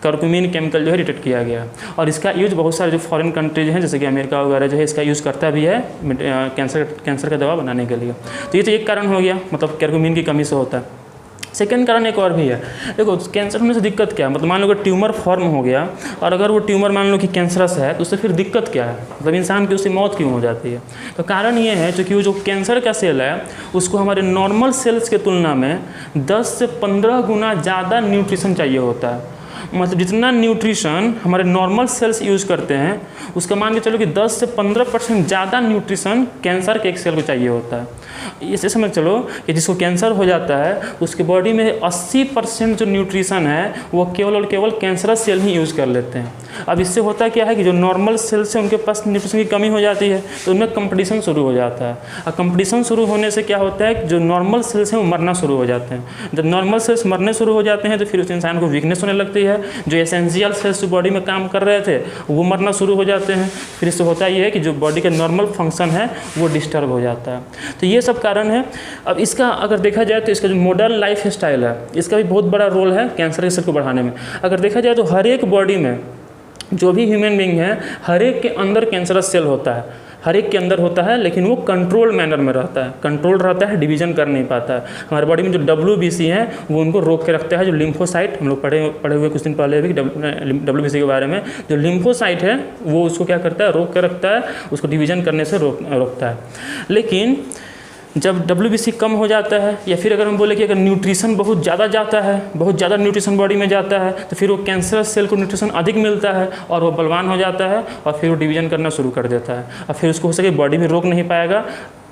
कर्कुमिन केमिकल जो है डिटेक्ट किया गया है। और इसका यूज बहुत सारे जो फॉरेन कंट्रीज हैं जैसे कि अमेरिका वगैरह जो है इसका यूज़ करता भी है कैंसर का दवा बनाने के लिए। तो ये तो एक कारण हो गया, मतलब कर्कुमिन की कमी से होता है। सेकेंड कारण एक और भी है। देखो कैंसर होने से दिक्कत क्या है, मतलब मान लो अगर ट्यूमर फॉर्म हो गया और अगर वो ट्यूमर मान लो कि कैंसरस है तो उससे फिर दिक्कत क्या है, मतलब इंसान की उससे मौत क्यों हो जाती है। तो कारण ये है क्योंकि वो जो कैंसर का सेल है उसको हमारे नॉर्मल सेल्स के तुलना में 10 से 15 गुना ज़्यादा न्यूट्रिशन चाहिए होता है। मतलब जितना न्यूट्रिशन हमारे नॉर्मल सेल्स यूज़ करते हैं उसका मान के चलो कि 10 से 15% ज़्यादा न्यूट्रिशन कैंसर के एक सेल को चाहिए होता है। इसे समझ चलो कि जिसको कैंसर हो जाता है उसके बॉडी में 80% जो न्यूट्रिशन है वो केवल और केवल कैंसरस सेल ही यूज़ कर लेते हैं। अब इससे होता क्या है कि जो नॉर्मल सेल्स हैं उनके पास न्यूट्रिशन की कमी हो जाती है तो उनमें कंपटीशन शुरू हो जाता है। और कंपटीशन शुरू होने से क्या होता है कि जो नॉर्मल सेल्स हैं वो मरना शुरू हो जाते हैं। जब नॉर्मल सेल्स मरने शुरू हो जाते हैं तो फिर उस इंसान को वीकनेस होने लगती है, जो एसेंशियल सेल्स जो बॉडी में काम कर रहे थे वो मरना शुरू हो जाते हैं। फिर इससे होता ये है कि जो बॉडी का नॉर्मल फंक्शन है वो डिस्टर्ब हो जाता है। तो ये सब कारण है। अब इसका अगर देखा जाए तो इसका जो मॉडर्न लाइफ स्टाइल है इसका भी बहुत बड़ा रोल है कैंसर के सेल को बढ़ाने में। अगर देखा जाए तो हर एक बॉडी में जो भी ह्यूमन बीइंग है हर एक के अंदर कैंसरस सेल होता है, हर एक के अंदर होता है, लेकिन वो कंट्रोल मैनर में रहता है, कंट्रोल रहता है, डिवीजन कर नहीं पाता है। हमारे बॉडी में जो WBC हैं वो उनको रोक के रखता है। जो लिम्फोसाइट हम लोग पढ़े हुए कुछ दिन पहले भी WBC के बारे में, जो लिम्फोसाइट है वो उसको क्या करता है, रोक के रखता है, उसको डिवीजन करने से रोकता है। लेकिन जब WBC कम हो जाता है या फिर अगर हम बोले कि अगर न्यूट्रिशन बहुत ज़्यादा जाता है, बहुत ज़्यादा न्यूट्रिशन बॉडी में जाता है तो फिर वो कैंसरस सेल को न्यूट्रिशन अधिक मिलता है और वो बलवान हो जाता है और फिर वो डिवीजन करना शुरू कर देता है। और फिर उसको हो सके बॉडी भी रोक नहीं पाएगा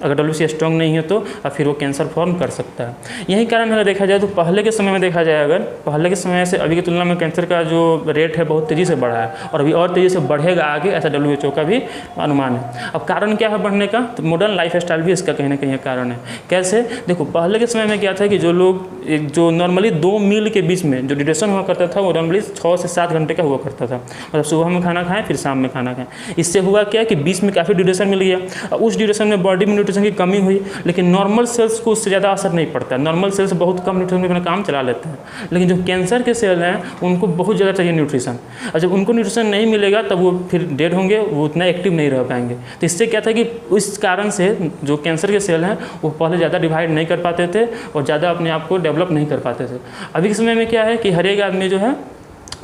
अगर WBC स्ट्रॉन्ग नहीं है तो, और फिर वो कैंसर फॉर्म कर सकता है। यही कारण अगर देखा जाए तो पहले के समय में देखा जाए, अगर पहले के समय से अभी की तुलना में कैंसर का जो रेट है बहुत तेज़ी से बढ़ा है और अभी और तेज़ी से बढ़ेगा आगे, ऐसा WHO का भी अनुमान है। अब कारण क्या है बढ़ने का, तो मॉडर्न लाइफ स्टाइल भी इसका कहीं ना कहीं कारण है। कैसे, देखो पहले के समय में क्या था कि जो लोग जो नॉर्मली 2 मील के बीच में जो ड्यूरेशन हुआ करता था वो नॉर्मली 6 से 7 घंटे का हुआ करता था। मतलब सुबह में खाना खाएं फिर शाम में खाना खाएं। इससे हुआ क्या कि बीच में काफ़ी ड्यूरेशन मिल गया और उस ड्यूरेशन में बॉडी में न्यूट्रिशन की कमी हुई, लेकिन नॉर्मल सेल्स को उससे ज़्यादा असर नहीं पड़ता है। नॉर्मल सेल्स बहुत कम न्यूट्रिशन में अपना काम चला लेते हैं, लेकिन जो कैंसर के सेल हैं उनको बहुत ज़्यादा चाहिए न्यूट्रिशन। और जब उनको न्यूट्रिशन नहीं मिलेगा तब वो फिर डेड होंगे, वो उतना एक्टिव नहीं रह पाएंगे। तो इससे क्या था कि उस कारण से जो कैंसर के सेल हैं वो पहले ज़्यादा डिवाइड नहीं कर पाते थे और ज़्यादा अपने आप को डेवलप नहीं कर पाते थे। अभी के समय में क्या है कि हर एक आदमी जो है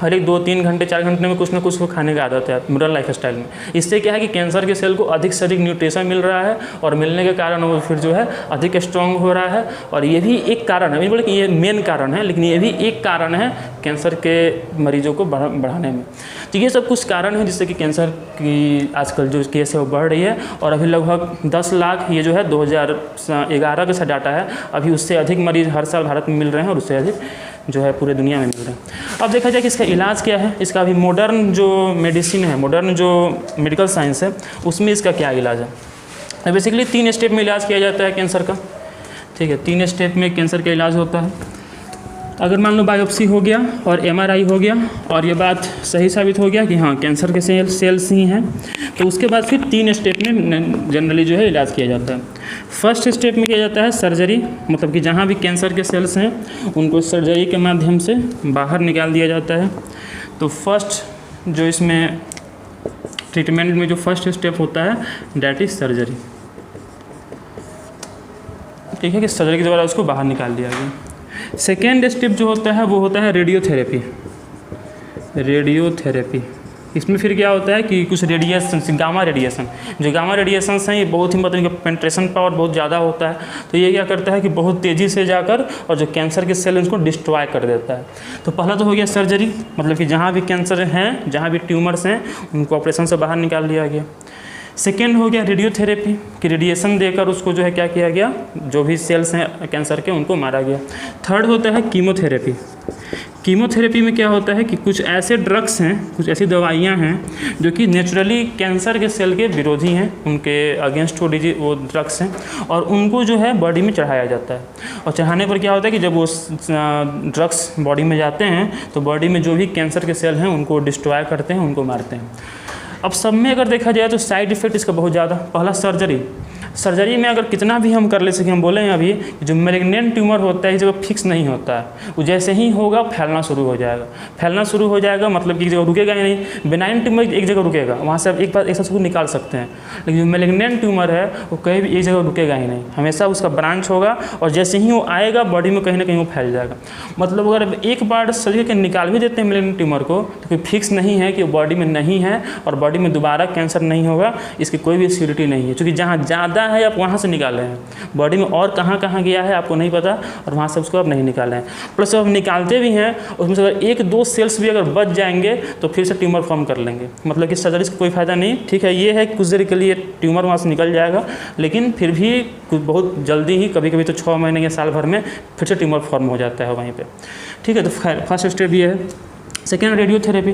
हर एक 2-3 घंटे 4 घंटे में कुछ ना कुछ को खाने का आदत है मॉडर्न लाइफ स्टाइल में। इससे क्या है कि कैंसर के सेल को अधिक से अधिक न्यूट्रिशन मिल रहा है और मिलने के कारण वो फिर जो है अधिक स्ट्रॉन्ग हो रहा है। और ये भी एक कारण है, नहीं बोले कि ये मेन कारण है, लेकिन ये भी एक कारण है कैंसर के मरीजों को बढ़ाने में। तो ये सब कुछ कारण है जिससे कि कैंसर की आजकल जो केस है वो बढ़ रही है। और अभी लगभग 10 लाख ये जो है 2011 का डाटा है, अभी उससे अधिक मरीज हर साल भारत में मिल रहे हैं और उससे अधिक जो है पूरे दुनिया में मिल रहे हैं। अब देखा जाए कि इसका इलाज क्या है, इसका अभी मॉडर्न जो मेडिसिन है, मॉडर्न जो मेडिकल साइंस है उसमें इसका क्या इलाज है। बेसिकली 3 स्टेप में इलाज किया जाता है कैंसर का। ठीक है, 3 स्टेप में कैंसर का इलाज होता है। अगर मान लो बायोप्सी हो गया और MRI हो गया और ये बात सही साबित हो गया कि हाँ कैंसर के सेल्स ही हैं, तो उसके बाद फिर 3 स्टेप में जनरली जो है इलाज किया जाता है। फर्स्ट स्टेप में किया जाता है सर्जरी, मतलब कि जहाँ भी कैंसर के सेल्स हैं उनको सर्जरी के माध्यम से बाहर निकाल दिया जाता है। तो फर्स्ट जो इसमें ट्रीटमेंट में जो फर्स्ट स्टेप होता है डैट इज सर्जरी, ठीक है, कि सर्जरी के द्वारा उसको बाहर निकाल दिया गया। सेकेंड स्टेप जो होता है वो होता है रेडियोथेरेपी। रेडियोथेरेपी इसमें फिर क्या होता है कि कुछ रेडिएशन, गामा रेडिएशन, जो गामा रेडिएशंस हैं ये बहुत ही मतलब पेंट्रेशन पावर बहुत ज़्यादा होता है, तो ये क्या करता है कि बहुत तेज़ी से जाकर और जो कैंसर के सेल उसको डिस्ट्रॉय कर देता है। तो पहला तो हो गया सर्जरी, मतलब कि जहाँ भी कैंसर हैं, जहाँ भी ट्यूमर्स हैं उनको ऑपरेशन से बाहर निकाल दिया गया। सेकेंड हो गया रेडियोथेरेपी, कि रेडिएशन देकर उसको जो है क्या किया गया, जो भी सेल्स हैं कैंसर के उनको मारा गया। थर्ड होता है कीमोथेरेपी। कीमोथेरेपी में क्या होता है कि कुछ ऐसे ड्रग्स हैं, कुछ ऐसी दवाइयाँ हैं जो कि नेचुरली कैंसर के सेल के विरोधी हैं, उनके अगेंस्ट वो ड्रग्स हैं, और उनको जो है बॉडी में चढ़ाया जाता है। और चढ़ाने पर क्या होता है कि जब वो ड्रग्स बॉडी में जाते हैं तो बॉडी में जो भी कैंसर के सेल हैं उनको डिस्ट्रॉय करते हैं, उनको मारते हैं। अब सब में अगर देखा जाए तो साइड इफ़ेक्ट इसका बहुत ज़्यादा। पहला सर्जरी में अगर कितना भी हम कर ले सकें, हम बोले हैं अभी जो मैलिग्नेंट ट्यूमर होता है इस जगह फिक्स नहीं होता है, वो जैसे ही होगा फैलना शुरू हो जाएगा, मतलब कि एक जगह रुकेगा ही नहीं। बेनाइन ट्यूमर एक जगह रुकेगा, वहाँ से आप एक बार एक साथ उसको निकाल सकते हैं, लेकिन जो मैलिग्नेंट ट्यूमर है वो कहीं भी एक जगह रुकेगा ही नहीं, हमेशा उसका ब्रांच होगा और जैसे ही वो आएगा बॉडी में कहीं ना कहीं वो फैल जाएगा। मतलब अगर एक बार सर्जरी के निकाल भी देते हैं मैलिग्नेंट ट्यूमर को तो कोई फिक्स नहीं है कि वो बॉडी में नहीं है और बॉडी में दोबारा कैंसर नहीं होगा, इसकी कोई भी सिक्योरिटी नहीं है, क्योंकि जहाँ ज़्यादा है आप वहाँ से निकाले हैं, बॉडी में और कहाँ गया है आपको नहीं पता और वहाँ से उसको आप नहीं निकाले हैं। प्लस अब निकालते भी हैं उसमें से अगर एक दो सेल्स भी अगर बच जाएंगे तो फिर से ट्यूमर फॉर्म कर लेंगे, मतलब कि सर्जरी से कोई फ़ायदा नहीं। ठीक है, ये है कि कुछ देर के लिए ट्यूमर वहाँ से निकल जाएगा, लेकिन फिर भी बहुत जल्दी ही कभी कभी तो 6 महीने या साल भर में फिर से ट्यूमर फॉर्म हो जाता है वहीं पर। ठीक है, तो फर्स्ट स्टेप ये है। सेकेंड रेडियोथेरेपी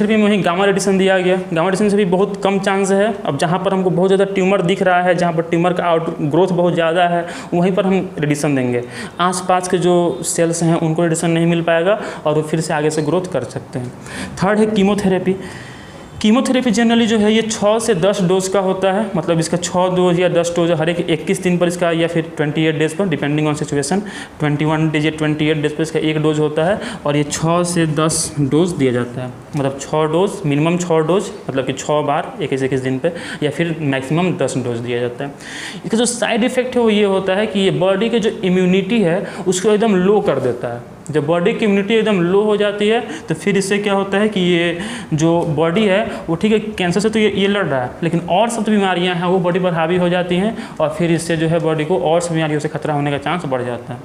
में वहीं गामा रेडिएशन दिया गया। गामा रेडिएशन से भी बहुत कम चांस है। अब जहाँ पर हमको बहुत ज़्यादा ट्यूमर दिख रहा है, जहाँ पर ट्यूमर का ग्रोथ बहुत ज़्यादा है, वहीं पर हम रेडिएशन देंगे। आसपास के जो सेल्स हैं उनको रेडिएशन नहीं मिल पाएगा और वो फिर से आगे से ग्रोथ कर सकते हैं। थर्ड है कीमोथेरेपी जनरली जो है ये 6 से 10 डोज का होता है, मतलब इसका 6 डोज या 10 डोज हर एक 21 दिन पर इसका, या फिर 28 डेज़ पर डिपेंडिंग ऑन सिचुएशन, 21 डेज या 28 डेज़ पर इसका एक डोज होता है और ये 6 से 10 डोज दिया जाता है। मतलब 6 डोज, मिनिमम 6 डोज, मतलब कि 6 बार 21 दिन पे, या फिर मैक्सिमम 10 डोज दिया जाता है। इसका जो साइड इफ़ेक्ट है वो ये होता है कि ये बॉडी के जो इम्यूनिटी है उसको एकदम लो कर देता है। जब बॉडी की इम्यूनिटी एकदम लो हो जाती है तो फिर इससे क्या होता है कि ये जो बॉडी है वो, ठीक है, कैंसर से तो ये लड़ रहा है, लेकिन और सब बीमारियां हैं वो बॉडी पर हावी हो जाती हैं और फिर इससे जो है बॉडी को और सब बीमारियों से खतरा होने का चांस बढ़ जाता है।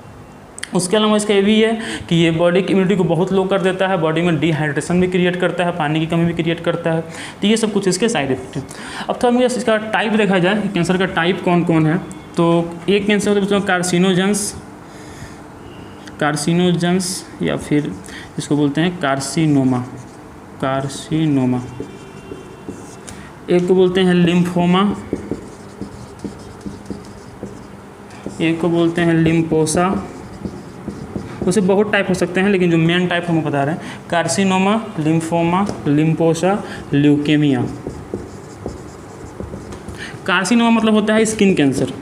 उसके अलावा इसका ये भी है कि ये बॉडी की इम्यूनिटी को बहुत लो कर देता है, बॉडी में डिहाइड्रेशन भी क्रिएट करता है, पानी की कमी भी क्रिएट करता है। तो ये सब कुछ इसके साइड इफेक्ट हैं। अब थोड़ा मुझे इसका टाइप देखा जाए कि कैंसर का टाइप कौन कौन है, तो एक कैंसर होता है कार्सिनोजेंस या फिर इसको बोलते हैं कार्सिनोमा। एक को बोलते हैं लिम्फोमा, एक को बोलते हैं लिम्पोसा। उसे बहुत टाइप हो सकते हैं, लेकिन जो मेन टाइप हम बता रहे हैं कार्सिनोमा, लिम्फोमा, लिम्पोसा, ल्यूकेमिया। कार्सिनोमा मतलब होता है स्किन कैंसर।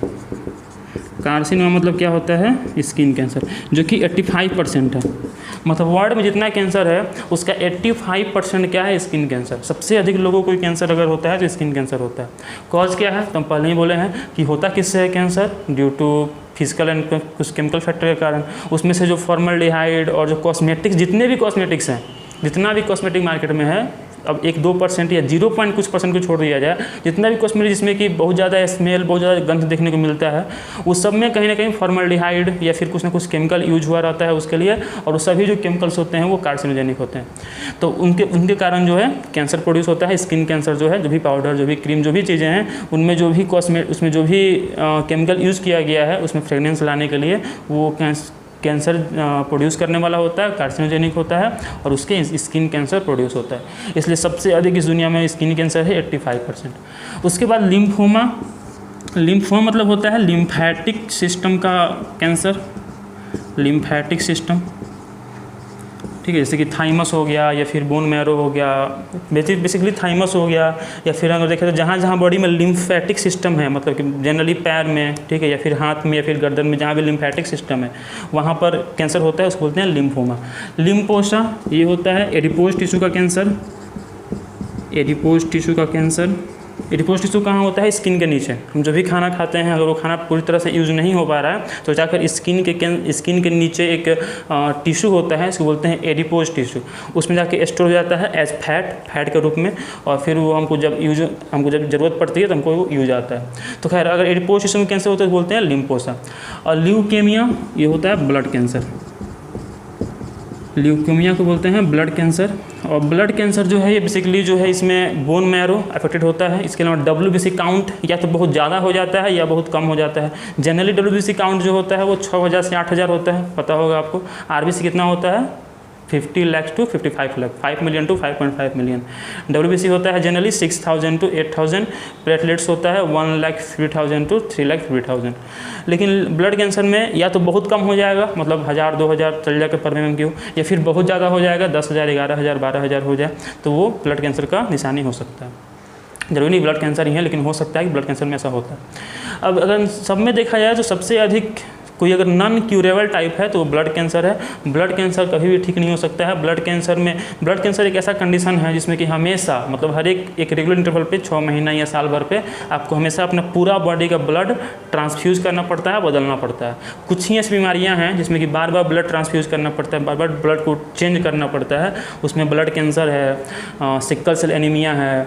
कार्सिनोमा मतलब क्या होता है, स्किन कैंसर, जो कि 85% है। मतलब वर्ल्ड में जितना कैंसर है उसका 85% क्या है, स्किन कैंसर। सबसे अधिक लोगों को कैंसर अगर होता है तो स्किन कैंसर होता है। कॉज क्या है तो हम पहले ही बोले हैं कि होता किससे है cancer, due to physical and कुछ केमिकल फैक्टर के कारण। उसमें से जो फॉर्मल्डिहाइड और जो कॉस्मेटिक्स, जितने भी कॉस्मेटिक्स हैं, जितना भी कॉस्मेटिक मार्केट में है, अब 1-2% या 0 कुछ % को छोड़ दिया जाए, जितना भी कॉस्मेटिक जिसमें कि बहुत ज़्यादा स्मेल, बहुत ज़्यादा गंध देखने को मिलता है, उस सब में कहीं ना कहीं फॉर्मल्डिहाइड या फिर कुछ ना कुछ केमिकल यूज हुआ रहता है उसके लिए, और वो सभी जो केमिकल्स होते हैं वो कार्सिनोजेनिक होते हैं। तो उनके कारण जो है कैंसर प्रोड्यूस होता है। स्किन कैंसर जो है, जो भी पाउडर, जो भी क्रीम, जो भी चीज़ें हैं, उनमें जो भी उसमें जो भी केमिकल यूज़ किया गया है उसमें फ्रेगनेंस लाने के लिए, वो कैंसर प्रोड्यूस करने वाला होता है, कार्सिनोजेनिक होता है, और उसके स्किन कैंसर प्रोड्यूस होता है। इसलिए सबसे अधिक इस दुनिया में स्किन कैंसर है 85%। उसके बाद लिम्फोमा मतलब होता है लिम्फेटिक सिस्टम का कैंसर, लिम्फेटिक सिस्टम, ठीक है, जैसे कि थाइमस हो गया या फिर बोन मैरो हो गया, बेसिकली थाइमस हो गया, या फिर अगर देखें तो जहाँ जहाँ बॉडी में लिम्फेटिक सिस्टम है, मतलब कि जनरली पैर में, ठीक है, या फिर हाथ में या फिर गर्दन में, जहाँ भी लिम्फेटिक सिस्टम है वहाँ पर कैंसर होता है, उसको बोलते हैं लिम्फोमा। लिम्पोसा ये होता है एडिपोज टिश्यू का कैंसर, एडिपोज टिश्यू का कैंसर। एडिपोज टिश्यू कहाँ होता है? स्किन के नीचे। हम जो भी खाना खाते हैं, अगर वो खाना पूरी तरह से यूज़ नहीं हो पा रहा है तो जाकर स्किन के नीचे एक टिश्यू होता है, इसको बोलते हैं एडिपोज टिश्यू। उसमें जाके स्टोर हो जाता है एज फैट के रूप में, और फिर वो हमको जब ज़रूरत पड़ती है तो हमको वो यूज आता है। तो खैर, अगर एडिपोज टिश्यू में कैंसर होता है तो बोलते हैं लिम्फोसा। और ल्यूकेमिया, ये होता है ब्लड कैंसर। ल्यूकेमिया को बोलते हैं ब्लड कैंसर। और ब्लड कैंसर जो है ये बेसिकली जो है इसमें बोन मैरो अफेक्टेड होता है। इसके अलावा WBC काउंट या तो बहुत ज़्यादा हो जाता है या बहुत कम हो जाता है। जनरली WBC काउंट जो होता है वो 6000 से 8000 होता है, पता होगा आपको। RBC कितना होता है? 50 lakh to 55 lakh, 5 million to 5.5 million. WBC होता है जनरली 6000 टू 8000। प्लेटलेट्स होता है 1,03,000 टू 3,03,000। लेकिन ब्लड कैंसर में या तो बहुत कम हो जाएगा, मतलब 1000 2000 चल जाकर पर MMQ, या फिर बहुत ज़्यादा हो जाएगा, 10,000 11,000 12,000 हो जाए, तो वो ब्लड कैंसर का निशानी हो सकता है। जरूरी नहीं ब्लड कैंसर ही है, लेकिन हो सकता है कि ब्लड कैंसर में ऐसा होता है। अब अगर सब में देखा जाए तो सबसे अधिक कोई अगर नॉन क्यूरेबल टाइप है तो वो ब्लड कैंसर है। ब्लड कैंसर कभी भी ठीक नहीं हो सकता है। ब्लड कैंसर एक ऐसा कंडीशन है जिसमें कि हमेशा, मतलब हर एक रेगुलर इंटरवल पे 6 महीना या साल भर पे आपको हमेशा अपना पूरा बॉडी का ब्लड ट्रांसफ्यूज़ करना पड़ता है, बदलना पड़ता है। कुछ ही ऐसी बीमारियां हैं जिसमें कि बार बार ब्लड ट्रांसफ्यूज़ करना पड़ता है, बार बार ब्लड को चेंज करना पड़ता है। उसमें ब्लड कैंसर है, सिकल सेल एनीमिया है,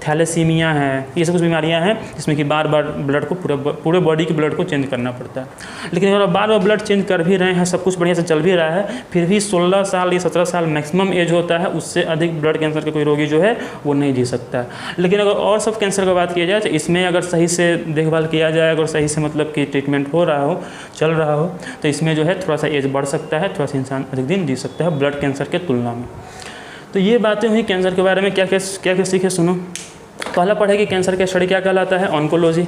थैलेसीमिया है, ये सब कुछ बीमारियाँ हैं जिसमें कि बार बार ब्लड को पूरे बॉडी के ब्लड को चेंज करना पड़ता है। लेकिन अगर बार बार ब्लड चेंज कर भी रहे हैं, सब कुछ बढ़िया से चल भी रहा है, फिर भी 16 साल या 17 साल मैक्सिमम एज होता है, उससे अधिक ब्लड कैंसर के कोई रोगी जो है वो नहीं जी सकता है। लेकिन अगर और सब कैंसर की बात की जाए तो इसमें अगर सही से देखभाल किया जाए, अगर सही से मतलब कि ट्रीटमेंट हो रहा हो, चल रहा हो, तो इसमें जो है थोड़ा सा एज बढ़ सकता है, थोड़ा सा इंसान अधिक दिन जी सकता है ब्लड कैंसर के तुलना में। तो ये बातें हुई कैंसर के बारे में। क्या क्या सीखे सुनो। पहला पढ़े कि कैंसर का स्टडी क्या कहलाता है? ऑन्कोलॉजी।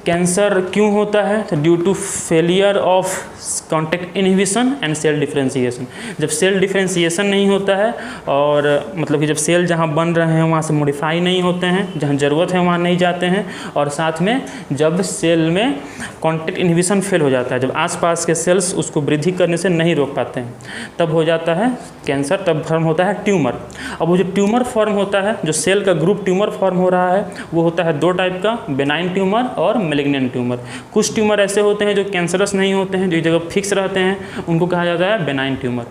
कैंसर क्यों होता है? तो due to failure of contact inhibition and cell differentiation. जब सेल डिफरेंशिएशन नहीं होता है, और मतलब कि जब सेल जहाँ बन रहे हैं वहाँ से मॉडिफाई नहीं होते हैं, जहाँ ज़रूरत है वहाँ नहीं जाते हैं, और साथ में जब सेल में कॉन्टैक्ट इनहिबिशन फेल हो जाता है, जब आसपास के सेल्स उसको वृद्धि करने से नहीं रोक पाते हैं, तब हो जाता है कैंसर। तब फॉर्म होता है ट्यूमर। अब वो जो ट्यूमर फॉर्म होता है, जो सेल का ग्रुप ट्यूमर फॉर्म हो रहा है, वो होता है 2 टाइप का, बेनाइन ट्यूमर और मेलिग्नेंट ट्यूमर। कुछ ट्यूमर ऐसे होते हैं जो कैंसरस नहीं होते हैं, जो एक जगह फिक्स रहते हैं, उनको कहा जाता है बेनाइन ट्यूमर।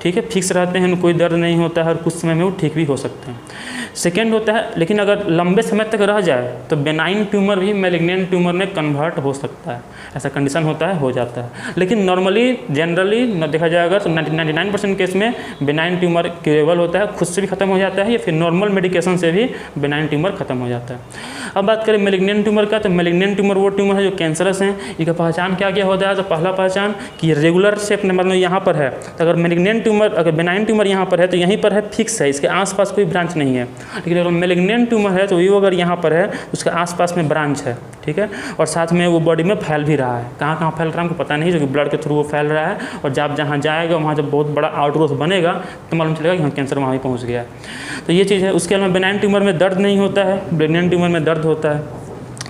ठीक है, फिक्स रहते हैं, कोई दर्द नहीं होता है, और कुछ समय में वो ठीक भी हो सकते हैं। सेकेंड होता है, लेकिन अगर लंबे समय तक रह जाए तो बेनाइन ट्यूमर भी मेलिग्नेंट ट्यूमर में कन्वर्ट हो सकता है। ऐसा कंडीशन होता है, हो जाता है। लेकिन नॉर्मली जनरली देखा जाएगा तो 99% केस में बेनाइन ट्यूमर क्यूरेबल होता है, खुद से भी खत्म हो जाता है, या फिर नॉर्मल मेडिकेशन से भी बेनाइन ट्यूमर खत्म हो जाता है। अब बात करें मेलिग्नेंट ट्यूमर का, तो मेलिग्नेंट ट्यूमर वो ट्यूमर है जो कैंसरस हैं। इसका पहचान क्या क्या होता है? तो पहला पहचान कि रेगुलर शेप में, मतलब यहाँ पर है, तो अगर मेलिग्नेंट ट्यूमर, अगर बेनाइन ट्यूमर यहाँ पर है तो यहीं पर है, फिक्स है, इसके आसपास कोई ब्रांच नहीं है। लेकिन अगर मेलिग्नेंट ट्यूमर है तो वो अगर यहाँ पर है तो उसके आसपास में ब्रांच है। ठीक है, और साथ में वो बॉडी में फैल भी रहा है। कहाँ कहाँ फैल रहा है हमको पता नहीं, जो कि ब्लड के थ्रू वो फैल रहा है, और जब जहाँ जाएगा वहाँ जब बहुत बड़ा आउटग्रोथ बनेगा तो मालूम चलेगा कि हाँ कैंसर वहाँ भी पहुँच गया है। तो ये चीज़ है। उसके अलावा बेनाइन ट्यूमर में दर्द नहीं होता है, बेनिग्नेंट ट्यूमर में दर्द होता है।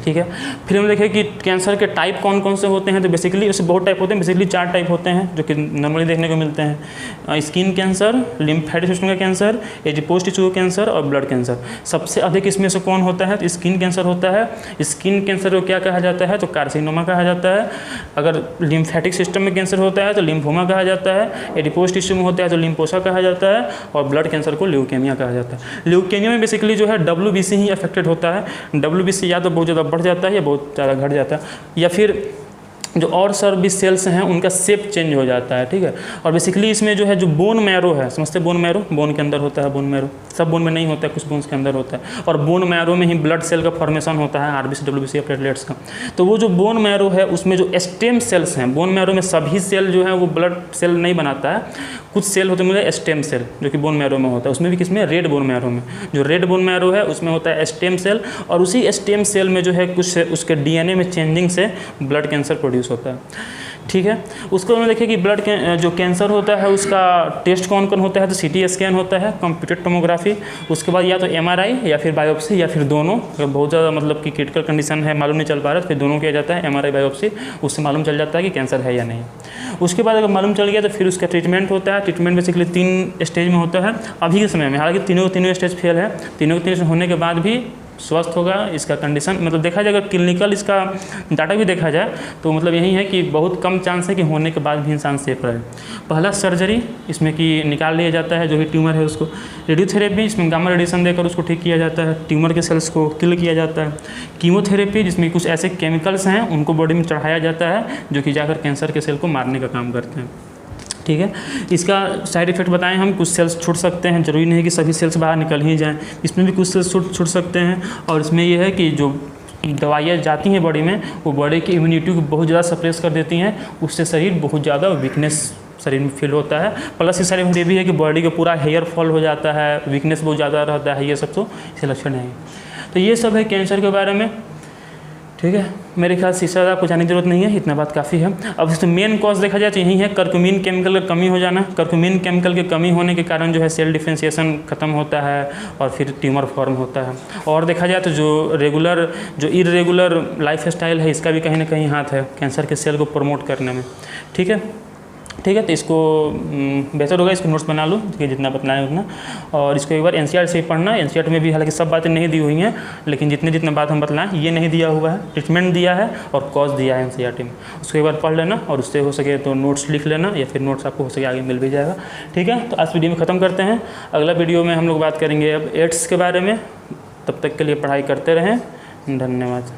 ठीक है, फिर हम देखें कि कैंसर के टाइप कौन कौन से होते हैं। तो बेसिकली उससे बहुत टाइप होते हैं, बेसिकली 4 टाइप होते हैं जो कि नॉर्मली देखने को मिलते हैं। स्किन कैंसर, लिम्फेटिक सिस्टम का कैंसर, एडिपोज टिश्यू कैंसर और ब्लड कैंसर। सबसे अधिक इसमें से कौन होता है? तो स्किन कैंसर होता है। स्किन कैंसर को क्या कहा जाता है? तो कार्सिनोमा कहा जाता है। अगर लिम्फेटिक सिस्टम में कैंसर होता है तो लिम्फोमा कहा जाता है। एडिपोज टिश्यू में होता है तो लिम्फोसा कहा जाता है। और ब्लड कैंसर को ल्यूकेमिया कहा जाता है। ल्यूकेमिया में बेसिकली जो है WBC ही अफेक्टेड होता है। WBC या तो बहुत ज़्यादा बढ़ जाता है या बहुत ज़्यादा घट जाता है, या फिर जो और सर्विस सेल्स हैं उनका शेप चेंज हो जाता है। ठीक है, और बेसिकली इसमें जो है जो बोन मैरो है, समझते बोन मैरो, बोन के अंदर होता है बोन मैरो, सब बोन में नहीं होता है, कुछ बोन्स के अंदर होता है, और बोन मैरो में ही ब्लड सेल का फॉर्मेशन होता है, RBC WBC प्लेटलेट्स का। तो वो जो बोन मैरो है उसमें जो स्टेम सेल्स हैं, बोन मैरो में सभी सेल जो है वो ब्लड सेल नहीं बनाता है, कुछ सेल होते हैं स्टेम सेल जो कि बोन मैरो में होता है। उसमें भी किसमें? रेड बोन मैरो में। जो रेड बोन मैरो है उसमें होता है स्टेम सेल, और उसी स्टेम सेल में जो है कुछ उसके DNA में चेंजिंग से ब्लड कैंसर प्रोड्यूस होता है। ठीक है। उसको उन्होंने देखिए कि ब्लड के जो कैंसर होता है उसका टेस्ट कौन कौन होता है, तो सीटी स्कैन होता है, कंप्यूटेड टोमोग्राफी, उसके बाद या तो एमआरआई या फिर बायोप्सी या फिर दोनों। अगर बहुत ज़्यादा मतलब कि क्रिटिकल कंडीशन है, मालूम नहीं चल पा रहा है, तो फिर दोनों किया जाता है, एमआरआई बायोप्सी, उससे मालूम चल जाता है कि कैंसर है या नहीं। उसके बाद अगर मालूम चल गया तो फिर उसका ट्रीटमेंट होता है। ट्रीटमेंट बेसिकली 3 स्टेज में होता है अभी के समय में, हालांकि तीनों स्टेज फेल है, तीनों के 3 होने के बाद भी स्वस्थ होगा। इसका कंडीशन मतलब देखा जाए, अगर क्लिनिकल इसका डाटा भी देखा जाए तो मतलब यही है कि बहुत कम चांस है कि होने के बाद भी इंसान सेफ रहे। पहला सर्जरी, इसमें कि निकाल लिया जाता है जो भी ट्यूमर है उसको। रेडियोथेरेपी, इसमें गामा रेडिएशन देकर उसको ठीक किया जाता है, ट्यूमर के सेल्स को किल किया जाता है। कीमोथेरेपी, जिसमें कुछ ऐसे केमिकल्स हैं उनको बॉडी में चढ़ाया जाता है जो कि जाकर कैंसर के सेल को मारने का काम करते हैं, ठीक है। इसका साइड इफ़ेक्ट बताएं हम, कुछ सेल्स छूट सकते हैं, ज़रूरी नहीं कि सभी सेल्स बाहर निकल ही जाएं, इसमें भी कुछ सेल्स छूट सकते हैं। और इसमें यह है कि जो दवाइयाँ जाती हैं बॉडी में, वो बॉडी की इम्यूनिटी को बहुत ज़्यादा सप्रेस कर देती हैं, उससे शरीर बहुत ज़्यादा वीकनेस शरीर में फील होता है। प्लस इस साइड इफेक्ट ये भी है कि बॉडी का पूरा हेयर फॉल हो जाता है, वीकनेस बहुत ज़्यादा रहता है, ये सब तो इसके लक्षण है। तो ये सब है कैंसर के बारे में, ठीक है। मेरे ख्याल से इससे ज़्यादा आपको जानने की जरूरत नहीं है, इतना बात काफ़ी है। अब इसमें मेन कॉज देखा जाए तो यही है कर्क्यूमिन केमिकल का कमी हो जाना। कर्क्यूमिन केमिकल के कमी होने के कारण जो है सेल डिफरेंशिएशन खत्म होता है और फिर ट्यूमर फॉर्म होता है। और देखा जाए तो जो इरेगुलर लाइफ स्टाइल है, इसका भी कहीं ना कहीं हाथ है कैंसर के सेल को प्रमोट करने में, ठीक है। ठीक है, तो इसको बेहतर होगा इसको नोट्स बना लो कि जितना बतलाएं उतना, और इसको एक बार एनसीईआरटी से पढ़ना। एनसीईआरटी में भी हालांकि सब बातें नहीं दी हुई हैं, लेकिन जितने बात हम बतलाएं ये नहीं दिया हुआ है, ट्रीटमेंट दिया है और कॉज दिया है एनसीईआरटी में। उसको एक बार पढ़ लेना और उससे हो सके तो नोट्स लिख लेना, या फिर नोट्स आपको हो सके आगे मिल भी जाएगा, ठीक है। तो आज वीडियो में ख़त्म करते हैं। अगला वीडियो में हम लोग बात करेंगे अब एड्स के बारे में। तब तक के लिए पढ़ाई करते रहें, धन्यवाद।